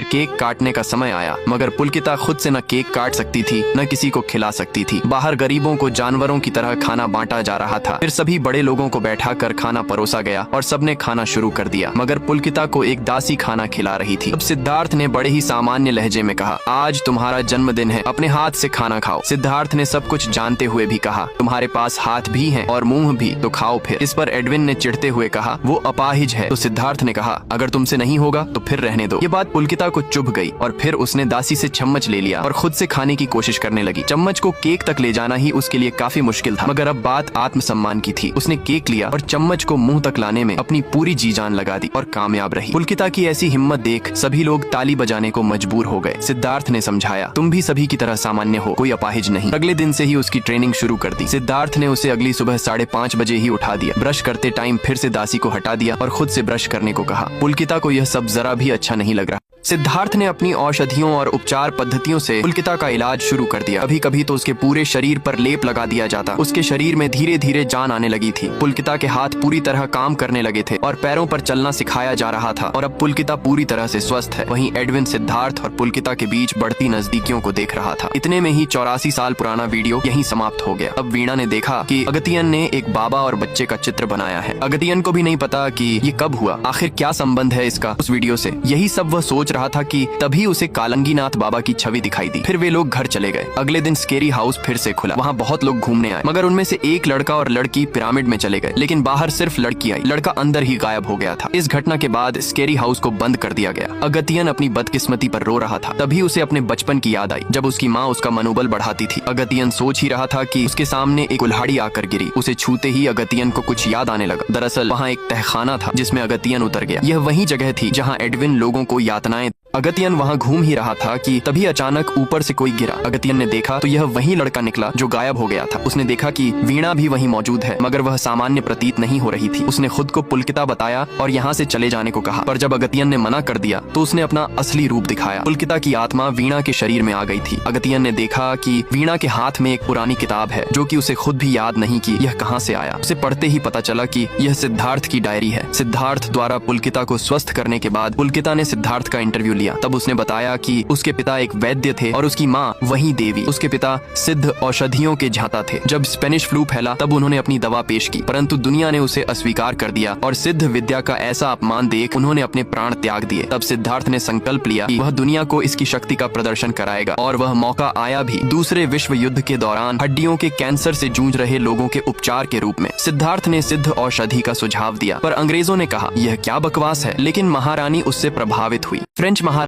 फिर केक काटने का समय आया, मगर पुलकिता खुद से न केक काट सकती थी न किसी को खिला सकती थी। बाहर गरीबों को जानवरों की तरह खाना बांटा जा रहा था। फिर सभी बड़े लोगों को बैठा कर खाना परोसा गया और सबने खाना शुरू कर दिया, मगर पुलकिता को एक दासी खाना खिला रही थी। अब सिद्धार्थ ने बड़े ही सामान्य लहजे में कहा, आज तुम्हारा जन्मदिन है, अपने हाथ से खाना खाओ। सिद्धार्थ ने सब कुछ जानते हुए भी कहा, तुम्हारे पास हाथ भी हैं और मुंह भी, तो खाओ फिर। इस पर एडविन ने चिढ़ते हुए कहा, वो अपाहिज है। तो सिद्धार्थ ने कहा, अगर तुमसे नहीं होगा तो फिर रहने दो। ये बात पुलकिता को चुभ गई और फिर उसने दासी से चम्मच ले लिया और खुद से खाने की कोशिश करने लगी। चम्मच को केक तक ले जाना ही उसके लिए काफी मुश्किल था, मगर अब बात आत्मसम्मान की थी। उसने केक लिया और चम्मच को मुंह तक लाने में अपनी पूरी जी जान लगा दी और कामयाब रही। पुलकिता की ऐसी हिम्मत देख सभी लोग ताली बजाने को मजबूर हो गए। सिद्धार्थ ने समझाया, तुम भी सभी की तरह सामान्य हो, कोई अपाहिज नहीं। अगले दिन से ही उसकी ट्रेनिंग शुरू कर दी। सिद्धार्थ ने उसे अगली सुबह 5:30 बजे ही उठा दिया। ब्रश करते टाइम फिर से दासी को हटा दिया और खुद से ब्रश करने को कहा। पुलकिता को यह सब जरा भी अच्छा नहीं लग रहा। सिद्धार्थ ने अपनी औषधियों और उपचार पद्धतियों से पुलकिता का इलाज शुरू कर दिया। कभी कभी तो उसके पूरे शरीर पर लेप लगा दिया जाता। उसके शरीर में धीरे धीरे जान आने लगी थी। पुलकिता के हाथ पूरी तरह काम करने लगे थे और पैरों पर चलना सिखाया जा रहा था और अब पुलकिता पूरी तरह से स्वस्थ है। वहीं एडविन सिद्धार्थ और पुलकिता के बीच बढ़ती नजदीकियों को देख रहा था। इतने में ही 84 साल पुराना वीडियो यहीं समाप्त हो गया। अब वीणा ने देखा कि अगतियन ने एक बाबा और बच्चे का चित्र बनाया है। अगतियन को भी नहीं पता कि ये कब हुआ, आखिर क्या संबंध है इसका उस वीडियो से। यही सब वह सोच रहा था कि तभी उसे कालंगीनाथ बाबा की छवि दिखाई दी। फिर वे लोग घर चले गए। अगले दिन स्केरी हाउस फिर से खुला। वहाँ बहुत लोग घूमने आए, मगर उनमें से एक लड़का और लड़की पिरामिड में चले गए, लेकिन बाहर सिर्फ लड़की आई। लड़का अंदर ही गायब हो गया था। इस घटना के बाद स्केरी हाउस को बंद कर दिया गया। अगतियन अपनी बदकिस्मती पर रो रहा था। तभी उसे अपने बचपन की याद आई, जब उसकी माँ उसका मनोबल बढ़ाती थी। अगतियन सोच ही रहा था कि उसके सामने एक कुल्हाड़ी आकर गिरी। उसे छूते ही अगतियन को कुछ याद आने लगा। दरअसल वहाँ एक तहखाना था जिसमें अगतियन उतर गया। यह वही जगह थी जहाँ एडविन लोगों को यातनाएं। अगतियन वहाँ घूम ही रहा था कि तभी अचानक ऊपर से कोई गिरा। अगतियन ने देखा तो यह वही लड़का निकला जो गायब हो गया था। उसने देखा कि वीणा भी वहीं मौजूद है, मगर वह सामान्य प्रतीत नहीं हो रही थी। उसने खुद को पुलकिता बताया और यहाँ से चले जाने को कहा, पर जब अगतियन ने मना कर दिया तो उसने अपना असली रूप दिखाया। पुलकिता की आत्मा वीणा के शरीर में आ गई थी। अगतियन ने देखा कि वीणा के हाथ में एक पुरानी किताब है जो कि उसे खुद भी याद नहीं कि यह कहाँ से आया। उसे पढ़ते ही पता चला कि यह सिद्धार्थ की डायरी है। सिद्धार्थ द्वारा पुलकिता को स्वस्थ करने के बाद पुलकिता ने सिद्धार्थ का इंटरव्यू लिया। तब उसने बताया कि उसके पिता एक वैद्य थे और उसकी माँ वही देवी। उसके पिता सिद्ध औषधियों के झांता थे। जब स्पेनिश फ्लू फैला तब उन्होंने अपनी दवा पेश की, परंतु दुनिया ने उसे अस्वीकार कर दिया और सिद्ध विद्या का ऐसा अपमान देख उन्होंने अपने प्राण त्याग दिए। तब सिद्धार्थ ने संकल्प लिया कि वह दुनिया को इसकी शक्ति का प्रदर्शन कराएगा और वह मौका आया भी। दूसरे विश्व युद्ध के दौरान हड्डियों के कैंसर से जूझ रहे लोगों के उपचार के रूप में सिद्धार्थ ने सिद्ध औषधि का सुझाव दिया, पर अंग्रेजों ने कहा यह क्या बकवास है, लेकिन महारानी उससे प्रभावित हुई। फ्रेंच